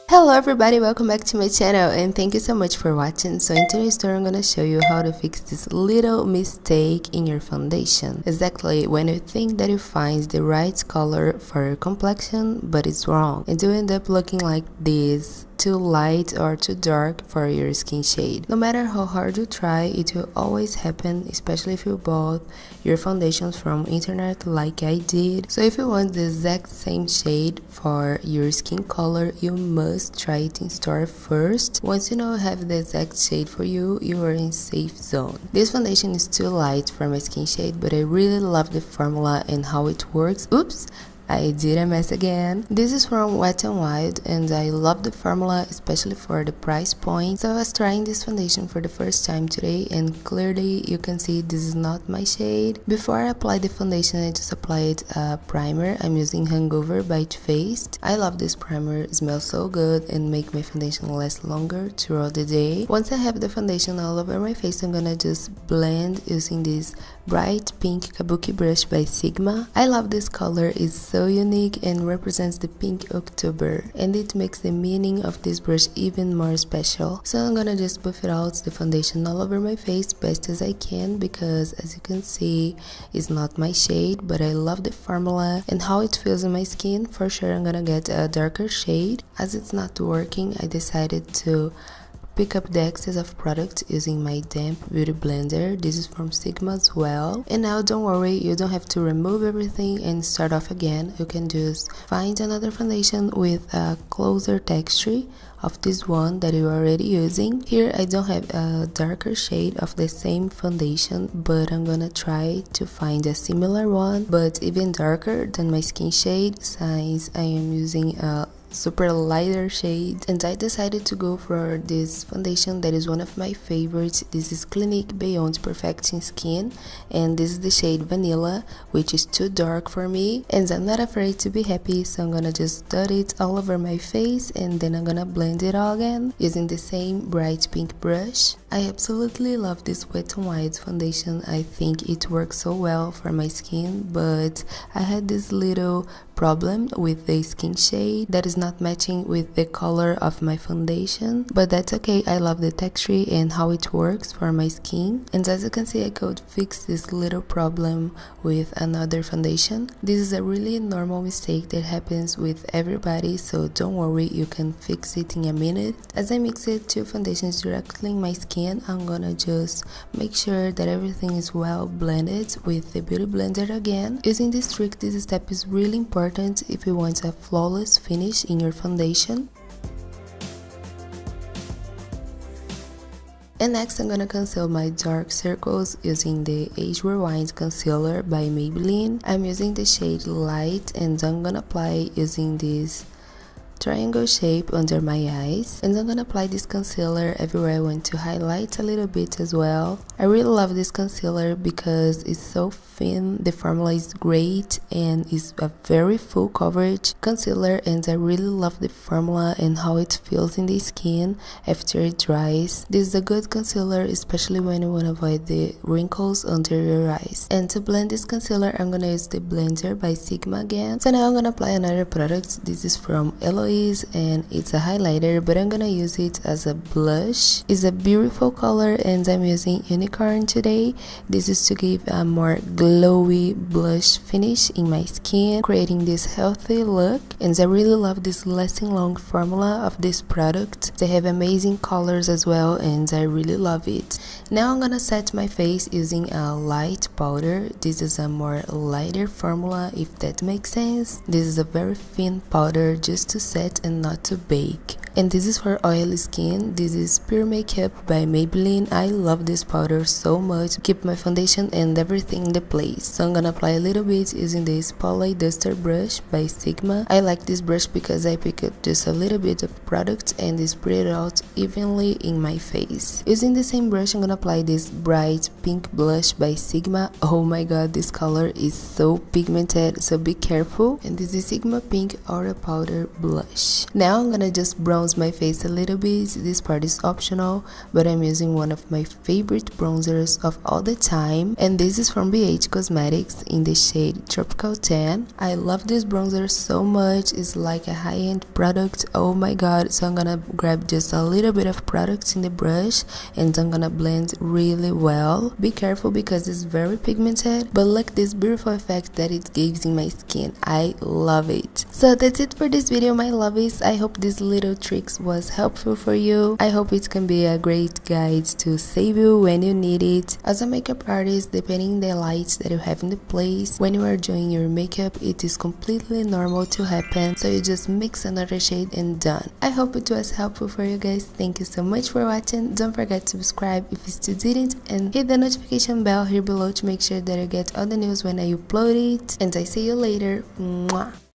Hello everybody, welcome back to my channel and thank you so much for watching. So in today's tutorial I'm gonna show you how to fix this little mistake in your foundation. Exactly when you think that you find the right color for your complexion but it's wrong and you end up looking like this, too light or too dark for your skin shade. No matter how hard you try, it will always happen, especially if you bought your foundations from internet like I did. So if you want the exact same shade for your skin color, you must try it in store first. Once you know you have the exact shade for you, you are in safe zone. This foundation is too light for my skin shade, but I really love the formula and how it works. Oops! I did a mess again. This is from Wet n Wild and I love the formula, especially for the price point. So I was trying this foundation for the first time today and clearly you can see this is not my shade. Before I apply the foundation, I just applied a primer. I'm using Hangover by Too Faced. I love this primer, it smells so good and make my foundation last longer throughout the day. Once I have the foundation all over my face, I'm gonna just blend using this bright pink Kabuki brush by Sigma. I love this color, it's so unique and represents the pink October and it makes the meaning of this brush even more special. So I'm gonna just buff it out the foundation all over my face best as I can because as you can see it's not my shade, but I love the formula and how it feels on my skin. For sure I'm gonna get a darker shade. As it's not working, I decided to pick up the excess of product using my damp beauty blender. This is from Sigma as well. And now don't worry, you don't have to remove everything and start off again. You can just find another foundation with a closer texture of this one that you're already using. Here I don't have a darker shade of the same foundation, but I'm gonna try to find a similar one but even darker than my skin shade since I am using a super lighter shade, and I decided to go for this foundation that is one of my favorites. This is Clinique Beyond Perfecting Skin and this is the shade Vanilla, which is too dark for me and I'm not afraid to be happy, so I'm gonna just dot it all over my face and then I'm gonna blend it all again using the same bright pink brush. I absolutely love this Wet n Wild foundation. I think it works so well for my skin, but I had this little problem with the skin shade that is not matching with the color of my foundation, but that's okay. I love the texture and how it works for my skin, and as you can see I could fix this little problem with another foundation. This is a really normal mistake that happens with everybody, so don't worry, you can fix it in a minute. As I mix it two foundations directly in my skin, I'm gonna just make sure that everything is well blended with the beauty blender again. Using this trick, this step is really important if you want a flawless finish in your foundation. And next I'm gonna conceal my dark circles using the Age Rewind Concealer by Maybelline. I'm using the shade Light and I'm gonna apply using this triangle shape under my eyes, and I'm gonna apply this concealer everywhere I want to highlight a little bit as well. I really love this concealer because it's so thin, the formula is great and it's a very full coverage concealer, and I really love the formula and how it feels in the skin after it dries. This is a good concealer especially when you want to avoid the wrinkles under your eyes. And to blend this concealer I'm gonna use the blender by Sigma again. So now I'm gonna apply another product. This is from Eloise and it's a highlighter, but I'm gonna use it as a blush. It's a beautiful color and I'm using Unicorn today. This is to give a more glowy blush finish in my skin, creating this healthy look, and I really love this lasting long formula of this product. They have amazing colors as well and I really love it. Now I'm gonna set my face using a light powder. This is a more lighter formula, if that makes sense. This is a very thin powder just to set and not to bake. And this is for oily skin. This is Pure Makeup by Maybelline. I love this powder so much, keep my foundation and everything in the place. So I'm gonna apply a little bit using the Spotlight Duster brush by Sigma. I like this brush because I pick up just a little bit of product and spread it out evenly in my face. Using the same brush I'm gonna apply this bright pink blush by Sigma. Oh my god, this color is so pigmented, so be careful. And this is Sigma Pink Aura Powder Blush. Now I'm gonna just brown bronze my face a little bit. This part is optional, but I'm using one of my favorite bronzers of all the time, and this is from BH Cosmetics in the shade Tropical Tan. I love this bronzer so much. It's like a high-end product. Oh my god. So I'm gonna grab just a little bit of product in the brush and I'm gonna blend really well. Be careful because it's very pigmented, but look this beautiful effect that it gives in my skin. I love it. So that's it for this video, my lovies. I hope these little tricks was helpful for you. I hope it can be a great guide to save you when you need it. As a makeup artist, depending the lights that you have in the place when you are doing your makeup, it is completely normal to happen, so you just mix another shade and done. I hope it was helpful for you guys. Thank you so much for watching. Don't forget to subscribe if you still didn't, and hit the notification bell here below to make sure that you get all the news when I upload it, and I see you later. Mwah.